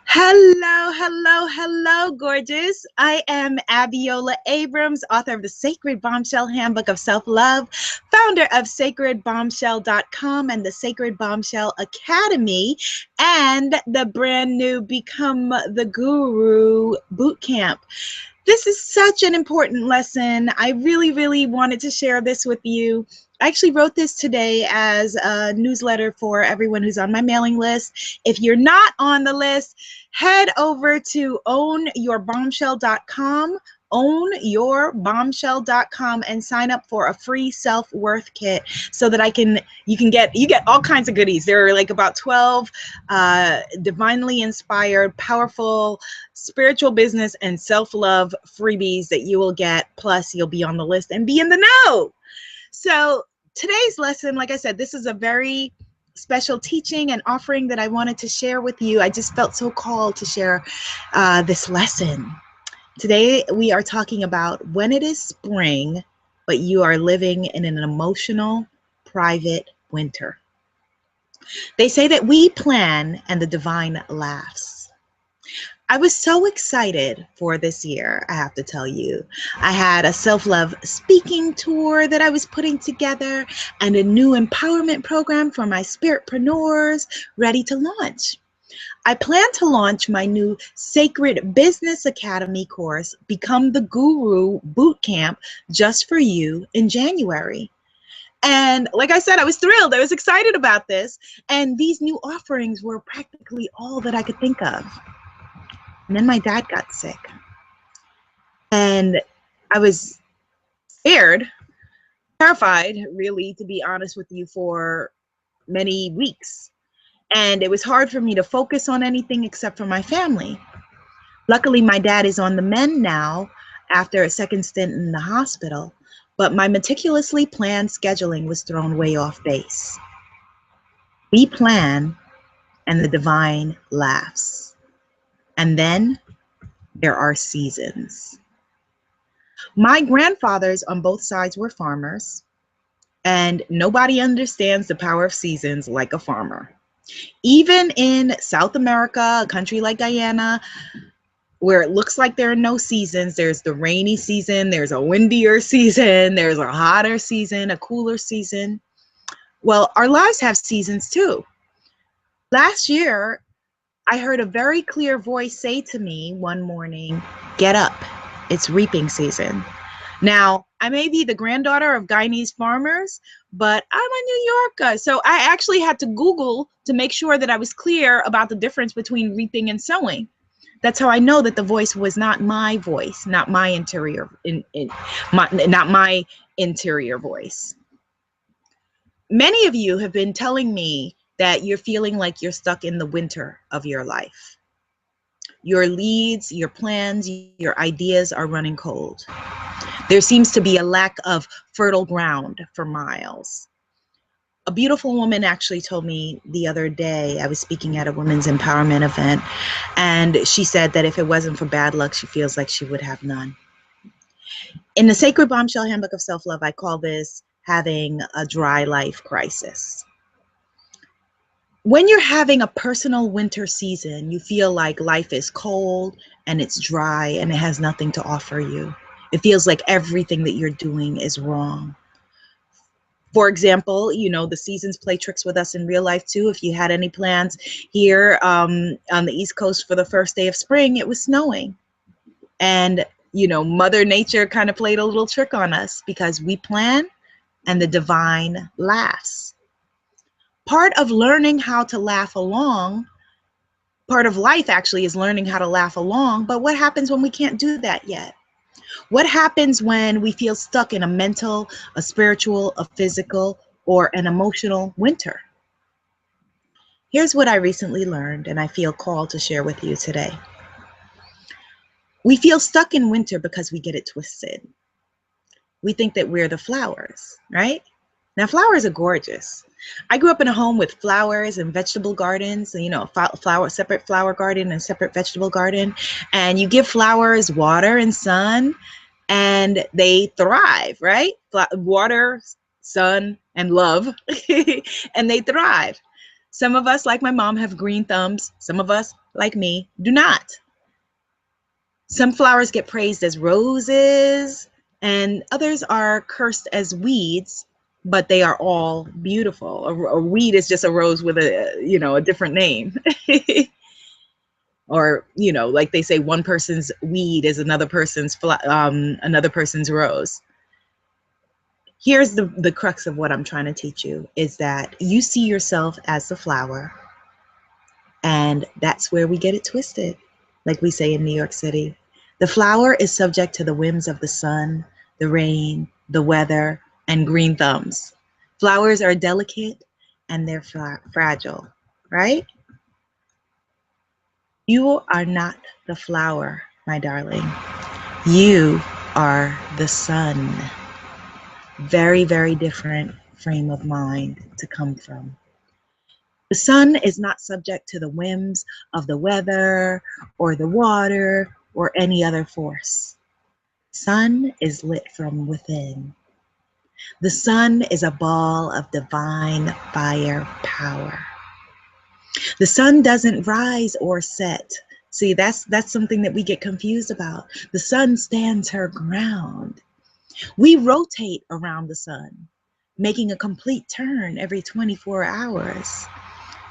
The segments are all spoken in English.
Hello, hello, hello, gorgeous. I am Abiola Abrams, author of the Sacred Bombshell Handbook of Self-Love, founder of sacredbombshell.com and the Sacred Bombshell Academy, and the brand new Become the Guru Bootcamp. This is such an important lesson. I really wanted to share this with you. I actually wrote this today as a newsletter for everyone who's on my mailing list. If you're not on the list, head over to ownyourbombshell.com, ownyourbombshell.com, and sign up for a free self-worth kit so that you get all kinds of goodies. There are like about 12 divinely inspired, powerful spiritual business and self-love freebies that you will get. Plus, you'll be on the list and be in the know. So today's lesson, like I said, this is a very special teaching and offering that I wanted to share with you. I just felt so called to share this lesson. Today, we are talking about when it is spring, but you are living in an emotional, private winter. They say that we plan and the divine laughs. I was so excited for this year, I have to tell you. I had a self-love speaking tour that I was putting together and a new empowerment program for my spiritpreneurs ready to launch. I plan to launch my new Sacred Business Academy course, Become the Guru Bootcamp, just for you in January. And like I said, I was thrilled. I was excited about this. And these new offerings were practically all that I could think of. And then my dad got sick. And I was scared, terrified, really, to be honest with you, for many weeks. And it was hard for me to focus on anything except for my family. Luckily, my dad is on the mend now after a second stint in the hospital, but my meticulously planned scheduling was thrown way off base. We plan, and the divine laughs. And then there are seasons. My grandfathers on both sides were farmers, and nobody understands the power of seasons like a farmer. Even in South America, a country like Guyana, where it looks like there are no seasons, there's the rainy season, there's a windier season, there's a hotter season, a cooler season. Well, our lives have seasons too. Last year, I heard a very clear voice say to me one morning, "Get up, it's reaping season." Now, I may be the granddaughter of Guyanese farmers, but I'm a New Yorker. So I actually had to Google to make sure that I was clear about the difference between reaping and sowing. That's how I know that the voice was not my voice, not my interior, not my interior voice. Many of you have been telling me that you're feeling like you're stuck in the winter of your life. Your leads, your plans, your ideas are running cold. There seems to be a lack of fertile ground for miles. A beautiful woman actually told me the other day, I was speaking at a women's empowerment event, and she said that if it wasn't for bad luck, she feels like she would have none. In the Sacred Bombshell Handbook of Self-Love, I call this having a dry life crisis. When you're having a personal winter season, you feel like life is cold and it's dry and it has nothing to offer you. It feels like everything that you're doing is wrong. For example, you know, the seasons play tricks with us in real life too. If you had any plans here on the East Coast for the first day of spring, it was snowing. And, you know, Mother Nature kind of played a little trick on us because we plan and the divine laughs. Part of learning how to laugh along, part of life actually is learning how to laugh along, but what happens when we can't do that yet? What happens when we feel stuck in a mental, a spiritual, a physical, or an emotional winter? Here's what I recently learned, and I feel called to share with you today. We feel stuck in winter because we get it twisted. We think that we're the flowers, right? Now, flowers are gorgeous. I grew up in a home with flowers and vegetable gardens, you know, separate flower garden and separate vegetable garden. And you give flowers water and sun and they thrive, right? Water, sun, and love, and they thrive. Some of us, like my mom, have green thumbs. Some of us, like me, do not. Some flowers get praised as roses, and others are cursed as weeds, but they are all beautiful. A weed is just a rose with a different name. Or, like they say, one person's weed is another person's rose. Here's the crux of what I'm trying to teach you, is that you see yourself as the flower, and that's where we get it twisted, like we say in New York City. The flower is subject to the whims of the sun, the rain, the weather, and green thumbs. Flowers are delicate and they're fragile, right? You are not the flower, my darling. You are the sun. Very, very different frame of mind to come from. The sun is not subject to the whims of the weather or the water or any other force. Sun is lit from within. The sun is a ball of divine fire power. The sun doesn't rise or set. See, that's something that we get confused about. The sun stands her ground. We rotate around the sun, making a complete turn every 24 hours.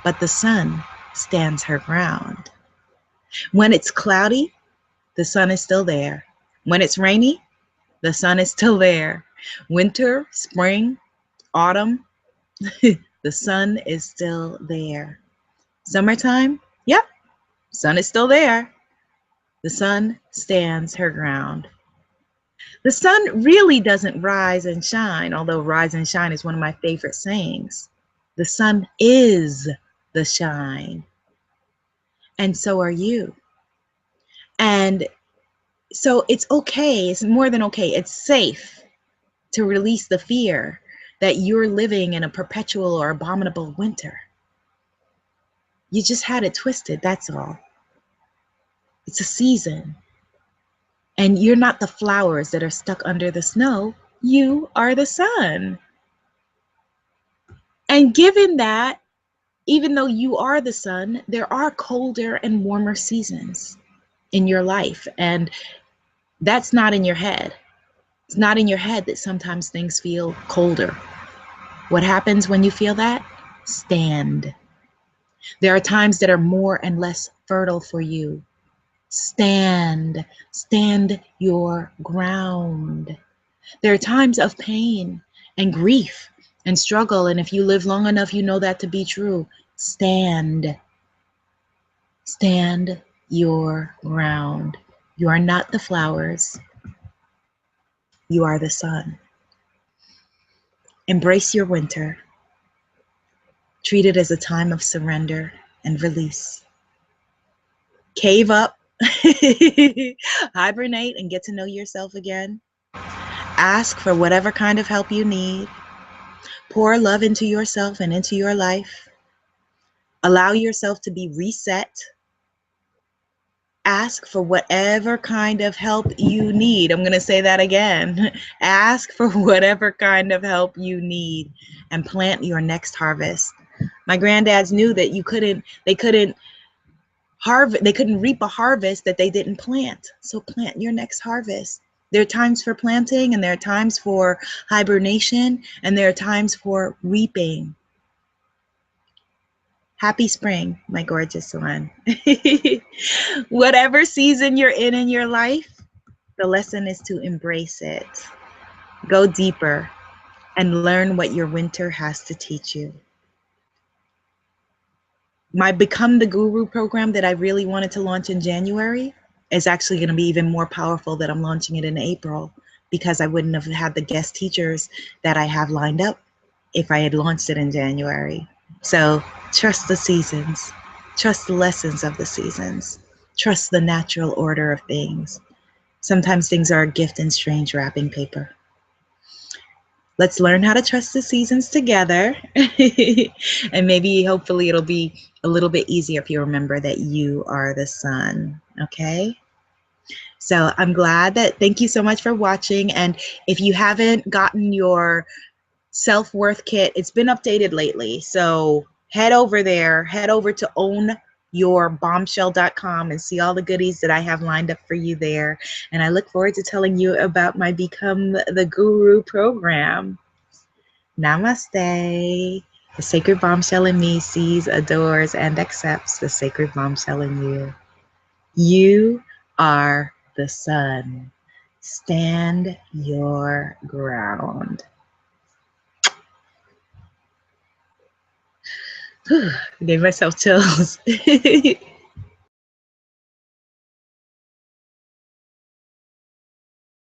But the sun stands her ground. When it's cloudy, the sun is still there. When it's rainy, the sun is still there. Winter, spring, autumn, the sun is still there. Summertime, yep, sun is still there. The sun stands her ground. The sun really doesn't rise and shine, although rise and shine is one of my favorite sayings. The sun is the shine, and so are you. And so it's okay, it's more than okay, it's safe to release the fear that you're living in a perpetual or abominable winter. You just had it twisted, that's all. It's a season. And you're not the flowers that are stuck under the snow. You are the sun. And given that, even though you are the sun, there are colder and warmer seasons in your life. And that's not in your head. It's not in your head that sometimes things feel colder. What happens when you feel that? Stand. There are times that are more and less fertile for you. Stand. Stand your ground. There are times of pain and grief and struggle, and if you live long enough, you know that to be true. Stand. Stand your ground. You are not the flowers. You are the sun. Embrace your winter. Treat it as a time of surrender and release. Cave up, hibernate, and get to know yourself again. Ask for whatever kind of help you need. Pour love into yourself and into your life. Allow yourself to be reset. Ask for whatever kind of help you need. I'm going to say that again. Ask for whatever kind of help you need and plant your next harvest. My granddads knew that they couldn't reap a harvest that they didn't plant. So plant your next harvest. There are times for planting, and there are times for hibernation, and there are times for reaping. Happy spring, my gorgeous one. Whatever season you're in your life, the lesson is to embrace it. Go deeper and learn what your winter has to teach you. My Become the Guru program that I really wanted to launch in January is actually going to be even more powerful that I'm launching it in April, because I wouldn't have had the guest teachers that I have lined up if I had launched it in January. So trust the seasons, trust the lessons of the seasons, trust the natural order of things. Sometimes things are a gift in strange wrapping paper. Let's learn how to trust the seasons together. And maybe, hopefully, it'll be a little bit easier if you remember that you are the sun, okay? So I'm glad thank you so much for watching. And if you haven't gotten your self-worth kit, it's been updated lately. So head over there, head over to ownyourbombshell.com and see all the goodies that I have lined up for you there. And I look forward to telling you about my Become the Guru program. Namaste. The sacred bombshell in me sees, adores, and accepts the sacred bombshell in you. You are the sun. Stand your ground. Whew, I gave myself chills.